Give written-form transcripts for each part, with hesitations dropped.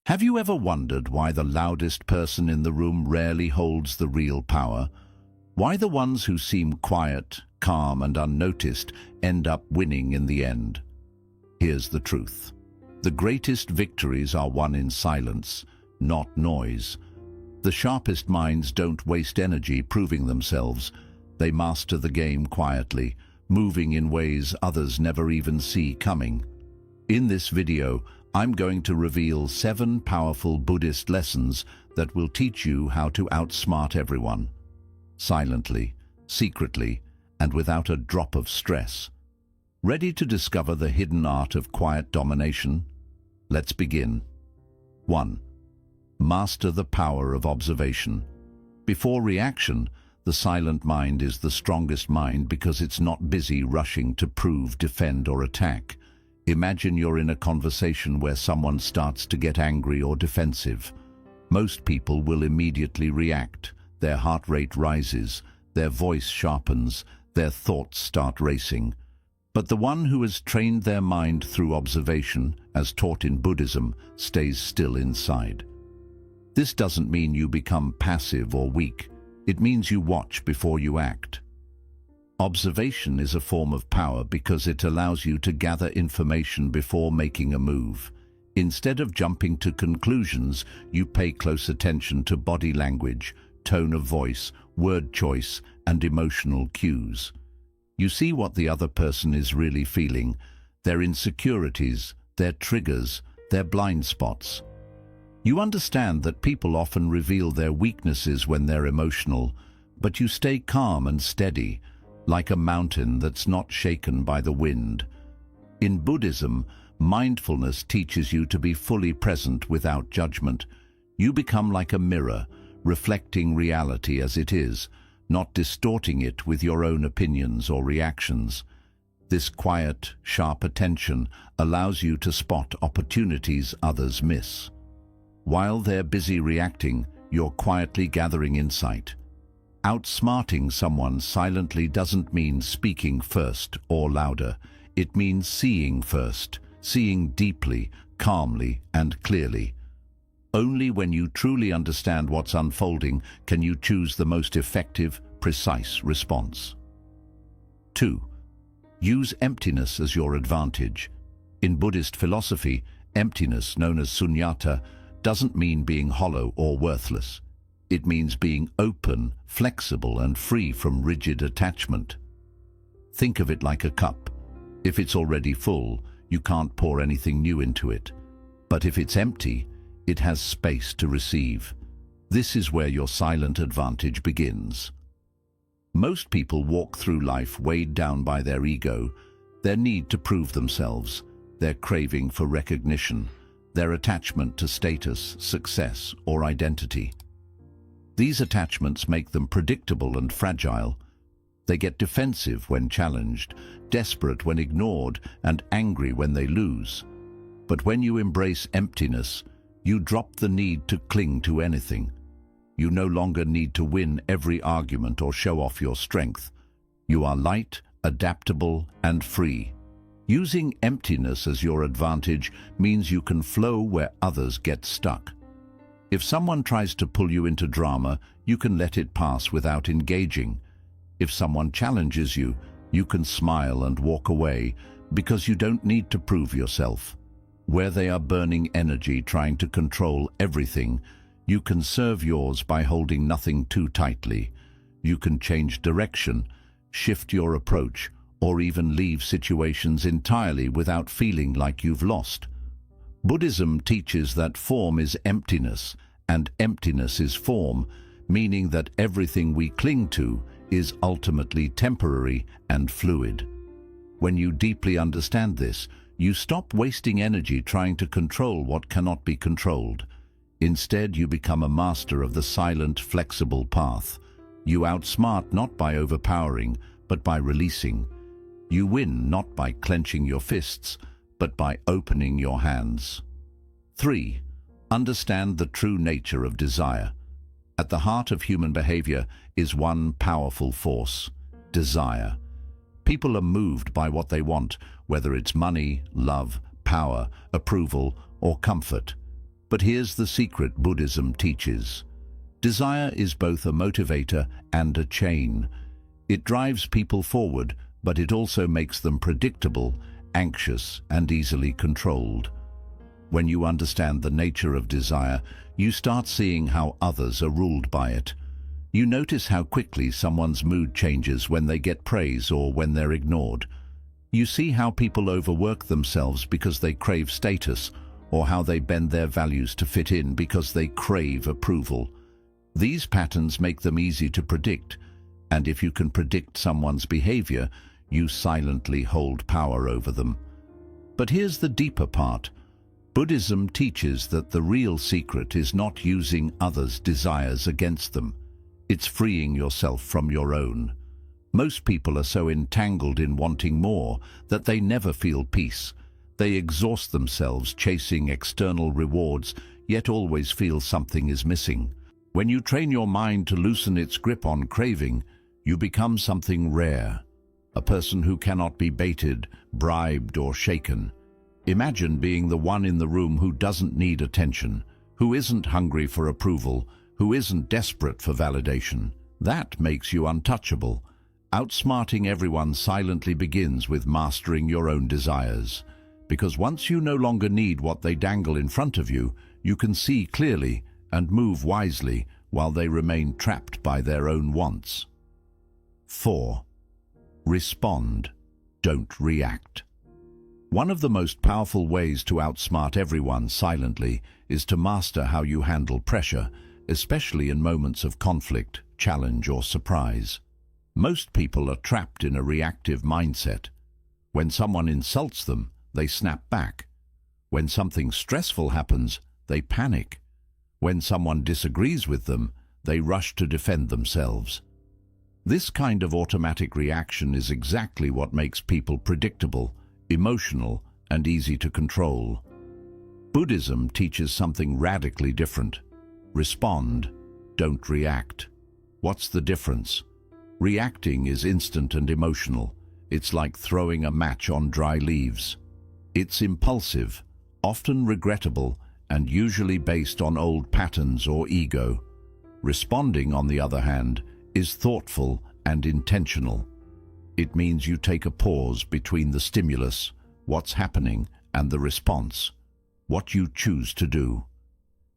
Have you ever wondered why the loudest person in the room rarely holds the real power? Why the ones who seem quiet, calm, and unnoticed end up winning in the end? Here's the truth. The greatest victories are won in silence, not noise. The sharpest minds don't waste energy proving themselves. They master the game quietly, moving in ways others never even see coming. In this video, I'm going to reveal 7 powerful Buddhist lessons that will teach you how to outsmart everyone. Silently, secretly, and without a drop of stress. Ready to discover the hidden art of quiet domination? Let's begin. 1. Master the power of observation. Before reaction, the silent mind is the strongest mind because it's not busy rushing to prove, defend, or attack. Imagine you're in a conversation where someone starts to get angry or defensive. Most people will immediately react. Their heart rate rises, their voice sharpens, their thoughts start racing. But the one who has trained their mind through observation, as taught in Buddhism, stays still inside. This doesn't mean you become passive or weak. It means you watch before you act. Observation is a form of power because it allows you to gather information before making a move. Instead of jumping to conclusions, you pay close attention to body language, tone of voice, word choice, and emotional cues. You see what the other person is really feeling, their insecurities, their triggers, their blind spots. You understand that people often reveal their weaknesses when they're emotional, but you stay calm and steady, like a mountain that's not shaken by the wind. In Buddhism, mindfulness teaches you to be fully present without judgment. You become like a mirror, reflecting reality as it is, not distorting it with your own opinions or reactions. This quiet, sharp attention allows you to spot opportunities others miss. While they're busy reacting, you're quietly gathering insight. Outsmarting someone silently doesn't mean speaking first or louder. It means seeing first, seeing deeply, calmly, and clearly. Only when you truly understand what's unfolding can you choose the most effective, precise response. 2. Use emptiness as your advantage. In Buddhist philosophy, emptiness, known as sunyata, doesn't mean being hollow or worthless. It means being open, flexible, and free from rigid attachment. Think of it like a cup. If it's already full, you can't pour anything new into it. But if it's empty, it has space to receive. This is where your silent advantage begins. Most people walk through life weighed down by their ego, their need to prove themselves, their craving for recognition, their attachment to status, success, or identity. These attachments make them predictable and fragile. They get defensive when challenged, desperate when ignored, and angry when they lose. But when you embrace emptiness, you drop the need to cling to anything. You no longer need to win every argument or show off your strength. You are light, adaptable, and free. Using emptiness as your advantage means you can flow where others get stuck. If someone tries to pull you into drama, you can let it pass without engaging. If someone challenges you, you can smile and walk away because you don't need to prove yourself. Where they are burning energy trying to control everything, you can serve yours by holding nothing too tightly. You can change direction, shift your approach, or even leave situations entirely without feeling like you've lost. Buddhism teaches that form is emptiness, and emptiness is form, meaning that everything we cling to is ultimately temporary and fluid. When you deeply understand this, you stop wasting energy trying to control what cannot be controlled. Instead, you become a master of the silent, flexible path. You outsmart not by overpowering, but by releasing. You win not by clenching your fists, but by opening your hands. 3. Understand the true nature of desire. At the heart of human behavior is one powerful force: desire. People are moved by what they want, whether it's money, love, power, approval, or comfort. But here's the secret Buddhism teaches. Desire is both a motivator and a chain. It drives people forward, but it also makes them predictable, anxious, and easily controlled. When you understand the nature of desire, you start seeing how others are ruled by it. You notice how quickly someone's mood changes when they get praise or when they're ignored. You see how people overwork themselves because they crave status, or how they bend their values to fit in because they crave approval. These patterns make them easy to predict, and if you can predict someone's behavior, you silently hold power over them. But here's the deeper part. Buddhism teaches that the real secret is not using others' desires against them. It's freeing yourself from your own. Most people are so entangled in wanting more that they never feel peace. They exhaust themselves chasing external rewards, yet always feel something is missing. When you train your mind to loosen its grip on craving, you become something rare, a person who cannot be baited, bribed, or shaken. Imagine being the one in the room who doesn't need attention, who isn't hungry for approval, who isn't desperate for validation. That makes you untouchable. Outsmarting everyone silently begins with mastering your own desires. Because once you no longer need what they dangle in front of you, you can see clearly and move wisely while they remain trapped by their own wants. 4. Respond. Don't react. One of the most powerful ways to outsmart everyone silently is to master how you handle pressure, especially in moments of conflict, challenge, or surprise. Most people are trapped in a reactive mindset. When someone insults them, they snap back. When something stressful happens, they panic. When someone disagrees with them, they rush to defend themselves. This kind of automatic reaction is exactly what makes people predictable, emotional, and easy to control. Buddhism teaches something radically different. Respond, don't react. What's the difference? Reacting is instant and emotional. It's like throwing a match on dry leaves. It's impulsive, often regrettable, and usually based on old patterns or ego. Responding, on the other hand, is thoughtful and intentional. It means you take a pause between the stimulus, what's happening, and the response, what you choose to do.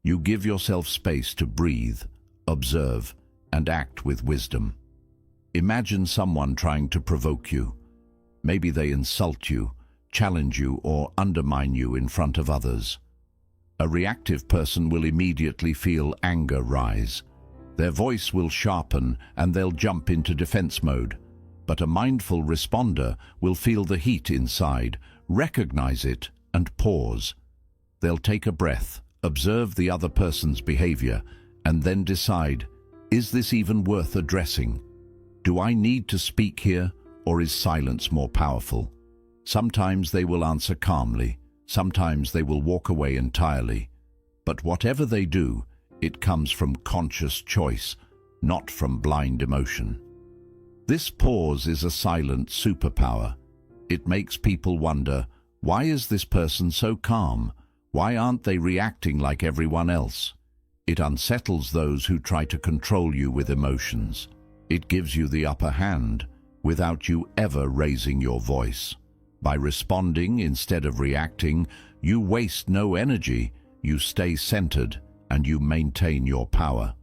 You give yourself space to breathe, observe, and act with wisdom. Imagine someone trying to provoke you. Maybe they insult you, challenge you, or undermine you in front of others. A reactive person will immediately feel anger rise. Their voice will sharpen and they'll jump into defense mode. But a mindful responder will feel the heat inside, recognize it, and pause. They'll take a breath, observe the other person's behavior, and then decide, is this even worth addressing? Do I need to speak here, or is silence more powerful? Sometimes they will answer calmly, sometimes they will walk away entirely. But whatever they do, it comes from conscious choice, not from blind emotion. This pause is a silent superpower. It makes people wonder, why is this person so calm? Why aren't they reacting like everyone else? It unsettles those who try to control you with emotions. It gives you the upper hand without you ever raising your voice. By responding instead of reacting, you waste no energy, you stay centered, and you maintain your power.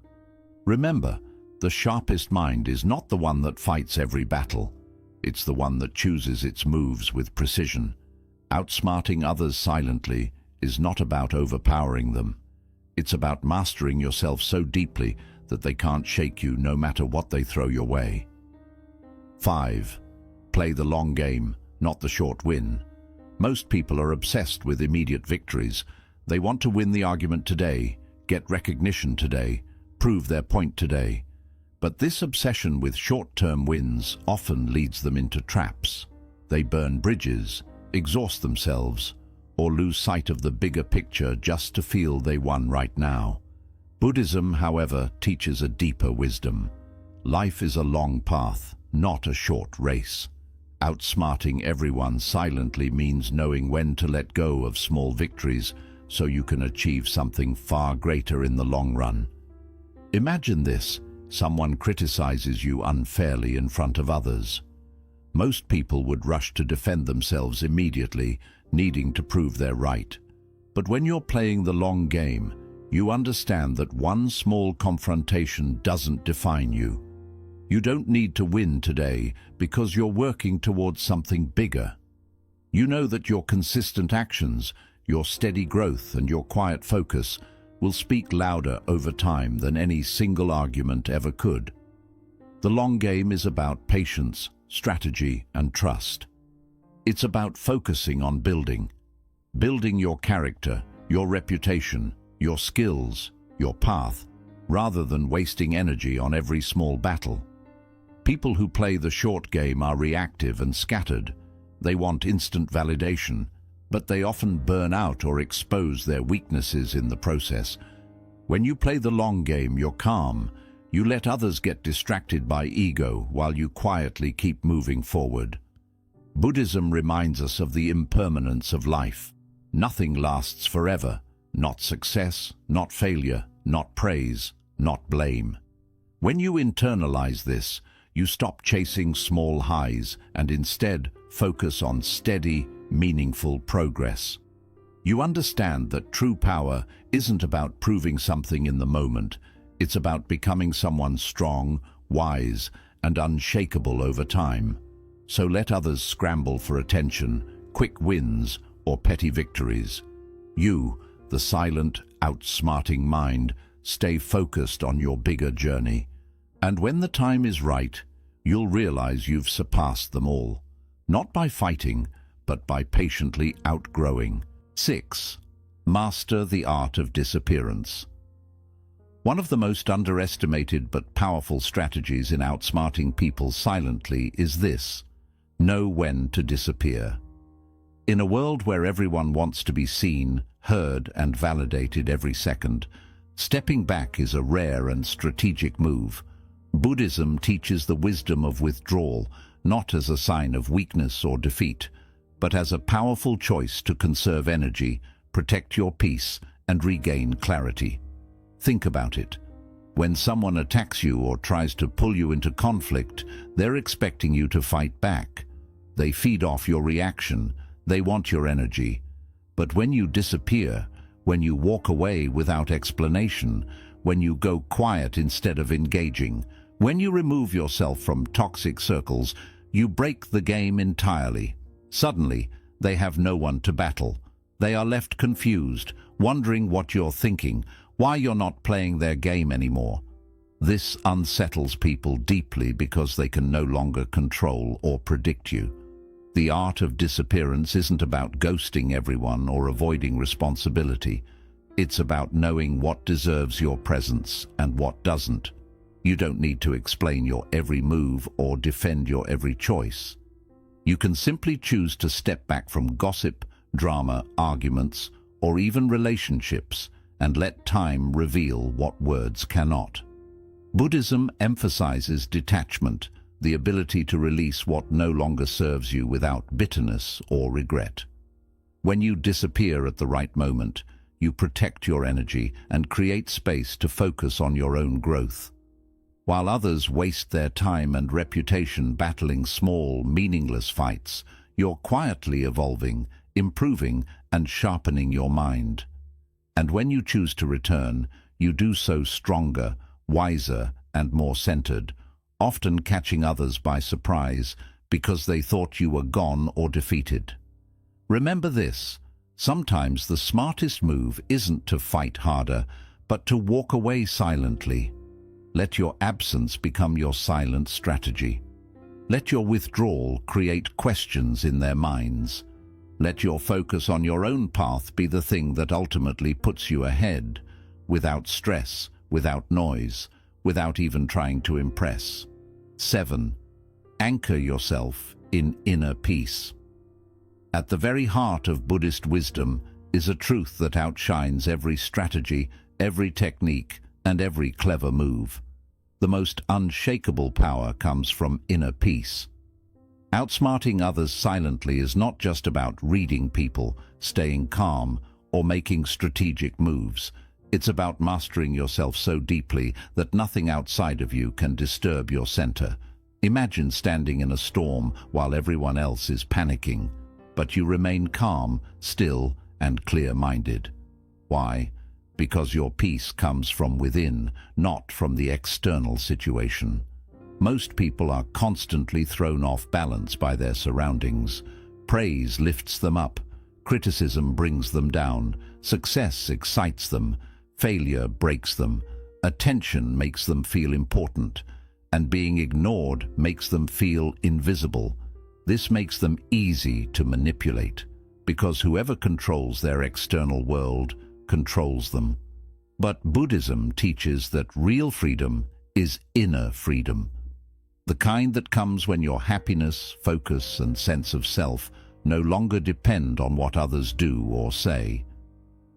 Remember, the sharpest mind is not the one that fights every battle. It's the one that chooses its moves with precision. Outsmarting others silently is not about overpowering them. It's about mastering yourself so deeply that they can't shake you no matter what they throw your way. 5. Play the long game, not the short win. Most people are obsessed with immediate victories. They want to win the argument today, get recognition today, prove their point today. But this obsession with short-term wins often leads them into traps. They burn bridges, exhaust themselves, or lose sight of the bigger picture just to feel they won right now. Buddhism, however, teaches a deeper wisdom. Life is a long path, not a short race. Outsmarting everyone silently means knowing when to let go of small victories, so you can achieve something far greater in the long run. Imagine this: someone criticizes you unfairly in front of others. Most people would rush to defend themselves immediately, needing to prove they're right. But when you're playing the long game, you understand that one small confrontation doesn't define you. You don't need to win today because you're working towards something bigger. You know that your consistent actions, your steady growth and your quiet focus will speak louder over time than any single argument ever could. The long game is about patience, strategy, and trust. It's about focusing on building your character, your reputation, your skills, your path, rather than wasting energy on every small battle. People who play the short game are reactive and scattered. They want instant validation, but they often burn out or expose their weaknesses in the process. When you play the long game, you're calm. You let others get distracted by ego while you quietly keep moving forward. Buddhism reminds us of the impermanence of life. Nothing lasts forever. Not success, not failure, not praise, not blame. When you internalize this, you stop chasing small highs and instead focus on steady, meaningful progress. You understand that true power isn't about proving something in the moment. It's about becoming someone strong, wise, and unshakable over time. So let others scramble for attention, quick wins, or petty victories. You, the silent, outsmarting mind, stay focused on your bigger journey. And when the time is right, you'll realize you've surpassed them all. Not by fighting, but by patiently outgrowing. 6. Master the art of disappearance. One of the most underestimated but powerful strategies in outsmarting people silently is this: know when to disappear. In a world where everyone wants to be seen, heard, and validated every second, stepping back is a rare and strategic move. Buddhism teaches the wisdom of withdrawal, not as a sign of weakness or defeat, but as a powerful choice to conserve energy, protect your peace, and regain clarity. Think about it. When someone attacks you or tries to pull you into conflict, they're expecting you to fight back. They feed off your reaction. They want your energy. But when you disappear, when you walk away without explanation, when you go quiet instead of engaging, when you remove yourself from toxic circles, you break the game entirely. Suddenly, they have no one to battle. They are left confused, wondering what you're thinking, why you're not playing their game anymore. This unsettles people deeply because they can no longer control or predict you. The art of disappearance isn't about ghosting everyone or avoiding responsibility. It's about knowing what deserves your presence and what doesn't. You don't need to explain your every move or defend your every choice. You can simply choose to step back from gossip, drama, arguments, or even relationships and let time reveal what words cannot. Buddhism emphasizes detachment, the ability to release what no longer serves you without bitterness or regret. When you disappear at the right moment, you protect your energy and create space to focus on your own growth. While others waste their time and reputation battling small, meaningless fights, you're quietly evolving, improving, and sharpening your mind. And when you choose to return, you do so stronger, wiser, and more centered, often catching others by surprise because they thought you were gone or defeated. Remember this: sometimes the smartest move isn't to fight harder, but to walk away silently. Let your absence become your silent strategy. Let your withdrawal create questions in their minds. Let your focus on your own path be the thing that ultimately puts you ahead, without stress, without noise, without even trying to impress. 7. Anchor yourself in inner peace. At the very heart of Buddhist wisdom is a truth that outshines every strategy, every technique, and every clever move. The most unshakable power comes from inner peace. Outsmarting others silently is not just about reading people, staying calm, or making strategic moves. It's about mastering yourself so deeply that nothing outside of you can disturb your center. Imagine standing in a storm while everyone else is panicking, but you remain calm, still, and clear-minded. Why? Because your peace comes from within, not from the external situation. Most people are constantly thrown off balance by their surroundings. Praise lifts them up, criticism brings them down, success excites them, failure breaks them, attention makes them feel important, and being ignored makes them feel invisible. This makes them easy to manipulate, because whoever controls their external world controls them. But Buddhism teaches that real freedom is inner freedom, the kind that comes when your happiness, focus, and sense of self no longer depend on what others do or say.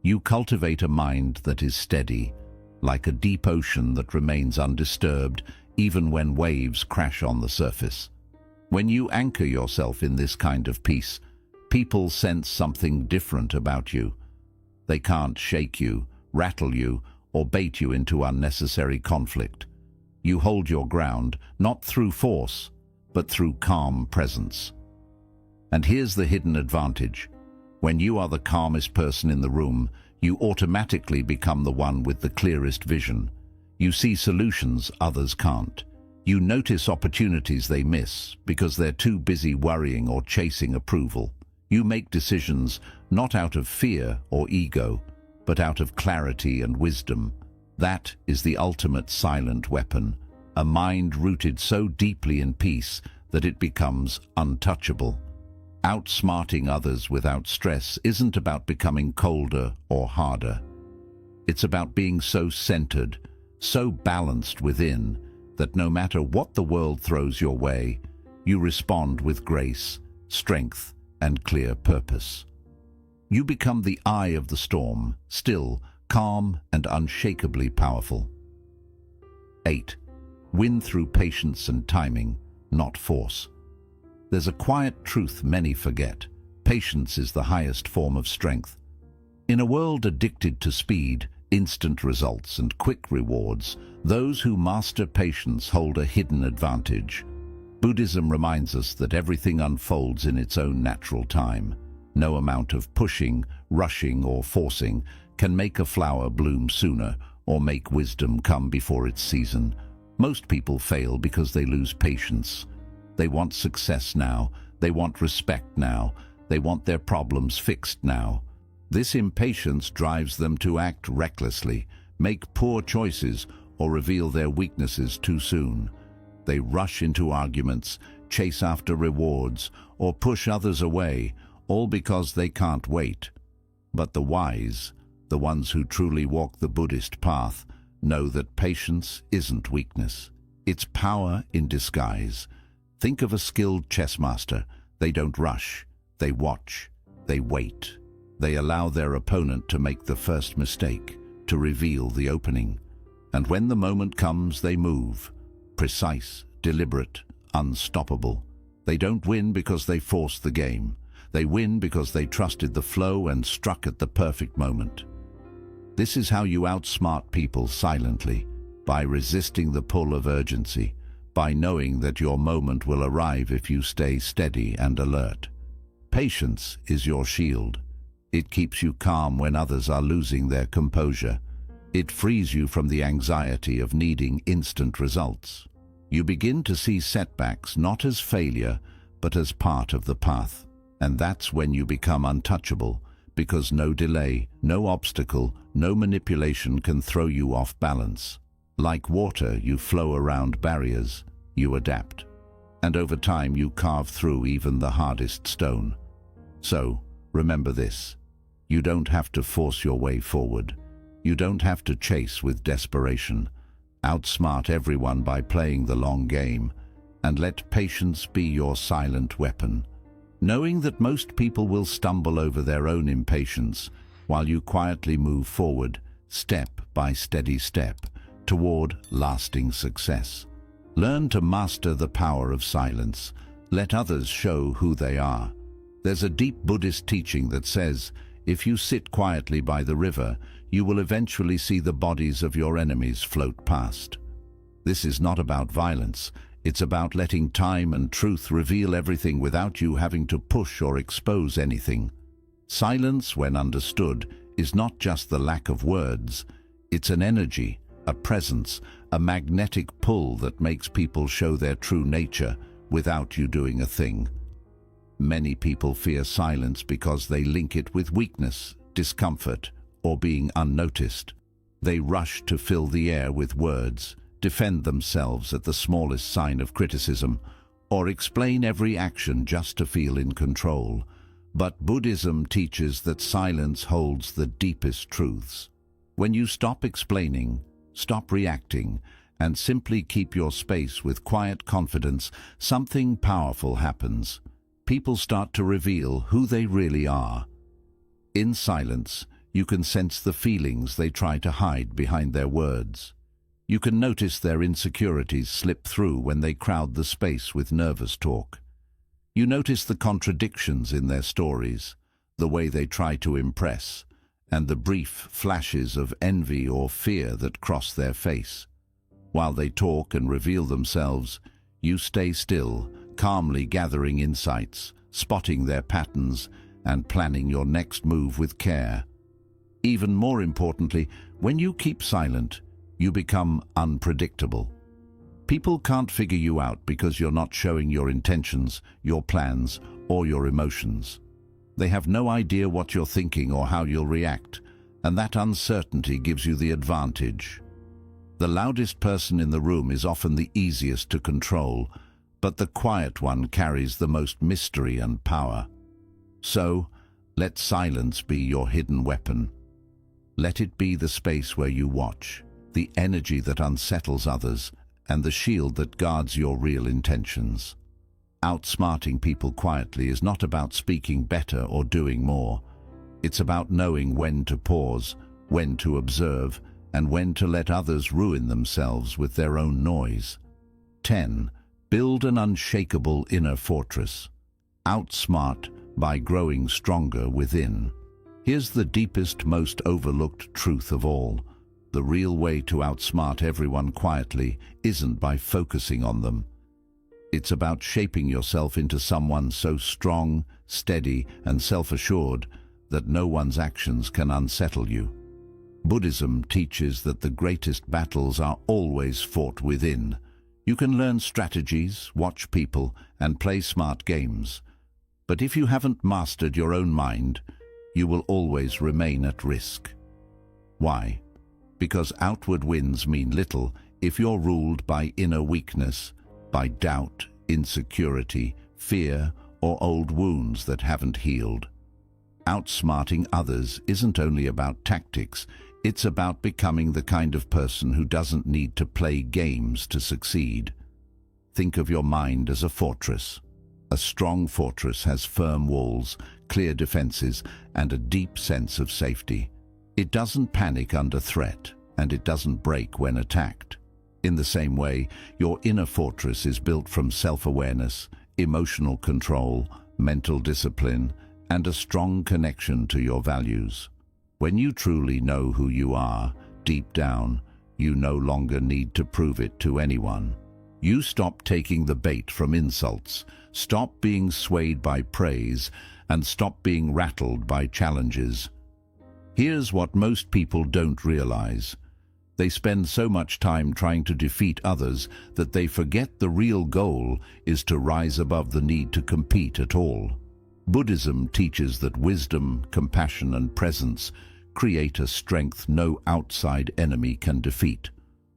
You cultivate a mind that is steady, like a deep ocean that remains undisturbed even when waves crash on the surface. When you anchor yourself in this kind of peace, people sense something different about you. They can't shake you, rattle you, or bait you into unnecessary conflict. You hold your ground, not through force, but through calm presence. And here's the hidden advantage. When you are the calmest person in the room, you automatically become the one with the clearest vision. You see solutions others can't. You notice opportunities they miss because they're too busy worrying or chasing approval. You make decisions not out of fear or ego, but out of clarity and wisdom. That is the ultimate silent weapon, a mind rooted so deeply in peace that it becomes untouchable. Outsmarting others without stress isn't about becoming colder or harder. It's about being so centered, so balanced within, that no matter what the world throws your way, you respond with grace, strength, and clear purpose. You become the eye of the storm, still, calm, and unshakably powerful. 8. Win through patience and timing, not force. There's a quiet truth many forget. Patience is the highest form of strength. In a world addicted to speed, instant results, and quick rewards, those who master patience hold a hidden advantage. Buddhism reminds us that everything unfolds in its own natural time. No amount of pushing, rushing, or forcing can make a flower bloom sooner or make wisdom come before its season. Most people fail because they lose patience. They want success now, they want respect now, they want their problems fixed now. This impatience drives them to act recklessly, make poor choices, or reveal their weaknesses too soon. They rush into arguments, chase after rewards, or push others away, all because they can't wait. But the wise, the ones who truly walk the Buddhist path, know that patience isn't weakness. It's power in disguise. Think of a skilled chess master. They don't rush. They watch. They wait. They allow their opponent to make the first mistake, to reveal the opening. And when the moment comes, they move. Precise, deliberate, unstoppable. They don't win because they forced the game. They win because they trusted the flow and struck at the perfect moment. This is how you outsmart people silently, by resisting the pull of urgency, by knowing that your moment will arrive if you stay steady and alert. Patience is your shield. It keeps you calm when others are losing their composure. It frees you from the anxiety of needing instant results. You begin to see setbacks not as failure, but as part of the path. And that's when you become untouchable, because no delay, no obstacle, no manipulation can throw you off balance. Like water, you flow around barriers, you adapt. And over time you carve through even the hardest stone. So, remember this. You don't have to force your way forward. You don't have to chase with desperation. Outsmart everyone by playing the long game, and let patience be your silent weapon. Knowing that most people will stumble over their own impatience, while you quietly move forward, step by steady step, toward lasting success. Learn to master the power of silence. Let others show who they are. There's a deep Buddhist teaching that says, If you sit quietly by the river, you will eventually see the bodies of your enemies float past. This is not about violence. It's about letting time and truth reveal everything without you having to push or expose anything. Silence, when understood, is not just the lack of words. It's an energy, a presence, a magnetic pull that makes people show their true nature without you doing a thing. Many people fear silence because they link it with weakness, discomfort, or being unnoticed. They rush to fill the air with words, defend themselves at the smallest sign of criticism, or explain every action just to feel in control. But Buddhism teaches that silence holds the deepest truths. When you stop explaining, stop reacting, and simply keep your space with quiet confidence, something powerful happens. People start to reveal who they really are. In silence, you can sense the feelings they try to hide behind their words. You can notice their insecurities slip through when they crowd the space with nervous talk. You notice the contradictions in their stories, the way they try to impress, and the brief flashes of envy or fear that cross their face. While they talk and reveal themselves, you stay still, calmly gathering insights, spotting their patterns, and planning your next move with care. Even more importantly, when you keep silent, you become unpredictable. People can't figure you out because you're not showing your intentions, your plans, or your emotions. They have no idea what you're thinking or how you'll react, and that uncertainty gives you the advantage. The loudest person in the room is often the easiest to control, but the quiet one carries the most mystery and power. So, let silence be your hidden weapon. Let it be the space where you watch, the energy that unsettles others, and the shield that guards your real intentions. Outsmarting people quietly is not about speaking better or doing more. It's about knowing when to pause, when to observe, and when to let others ruin themselves with their own noise. 10. Build an unshakable inner fortress. Outsmart by growing stronger within. Here's the deepest, most overlooked truth of all. The real way to outsmart everyone quietly isn't by focusing on them. It's about shaping yourself into someone so strong, steady, and self-assured that no one's actions can unsettle you. Buddhism teaches that the greatest battles are always fought within. You can learn strategies, watch people, and play smart games. But if you haven't mastered your own mind, you will always remain at risk. Why? Because outward wins mean little if you're ruled by inner weakness, by doubt, insecurity, fear, or old wounds that haven't healed. Outsmarting others isn't only about tactics, it's about becoming the kind of person who doesn't need to play games to succeed. Think of your mind as a fortress. A strong fortress has firm walls, clear defenses, and a deep sense of safety. It doesn't panic under threat, and it doesn't break when attacked. In the same way, your inner fortress is built from self-awareness, emotional control, mental discipline, and a strong connection to your values. When you truly know who you are, deep down, you no longer need to prove it to anyone. You stop taking the bait from insults, stop being swayed by praise, and stop being rattled by challenges. Here's what most people don't realize. They spend so much time trying to defeat others that they forget the real goal is to rise above the need to compete at all. Buddhism teaches that wisdom, compassion, and presence create a strength no outside enemy can defeat.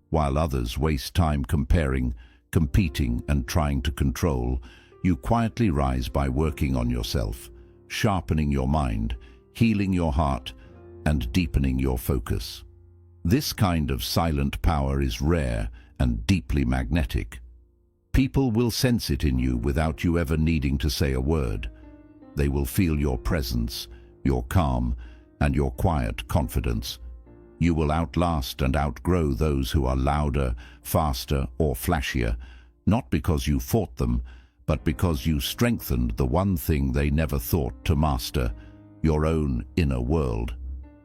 While others waste time comparing, competing, and trying to control, you quietly rise by working on yourself, sharpening your mind, healing your heart, and deepening your focus. This kind of silent power is rare and deeply magnetic. People will sense it in you without you ever needing to say a word. They will feel your presence, your calm, and your quiet confidence. You will outlast and outgrow those who are louder, faster, or flashier, not because you fought them, but because you strengthened the one thing they never thought to master, your own inner world.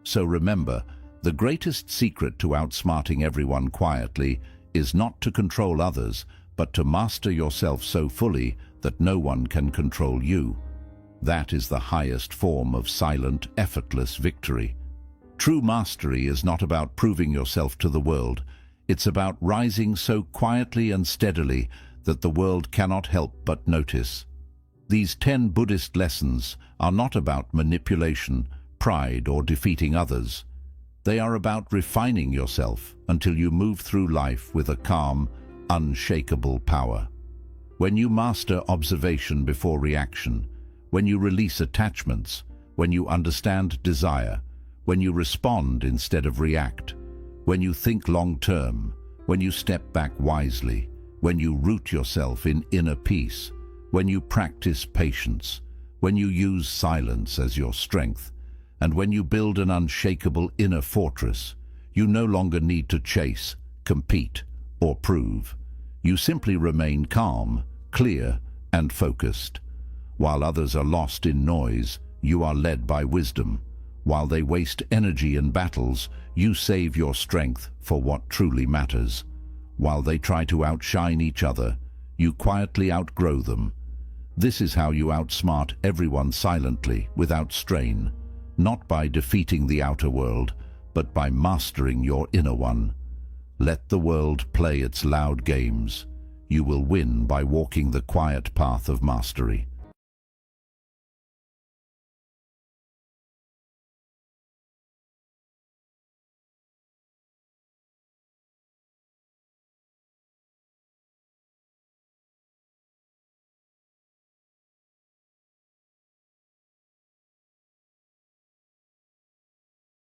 So remember, the greatest secret to outsmarting everyone quietly is not to control others, but to master yourself so fully that no one can control you. That is the highest form of silent, effortless victory. True mastery is not about proving yourself to the world. It's about rising so quietly and steadily that the world cannot help but notice. These 10 Buddhist lessons are not about manipulation, pride, or defeating others. They are about refining yourself until you move through life with a calm, unshakable power. When you master observation before reaction, when you release attachments, when you understand desire, when you respond instead of react, when you think long-term, when you step back wisely, when you root yourself in inner peace, when you practice patience, when you use silence as your strength, and when you build an unshakable inner fortress, you no longer need to chase, compete, or prove. You simply remain calm, clear, and focused. While others are lost in noise, you are led by wisdom. While they waste energy in battles, you save your strength for what truly matters. While they try to outshine each other, you quietly outgrow them. This is how you outsmart everyone silently, without strain, not by defeating the outer world, but by mastering your inner one. Let the world play its loud games. You will win by walking the quiet path of mastery.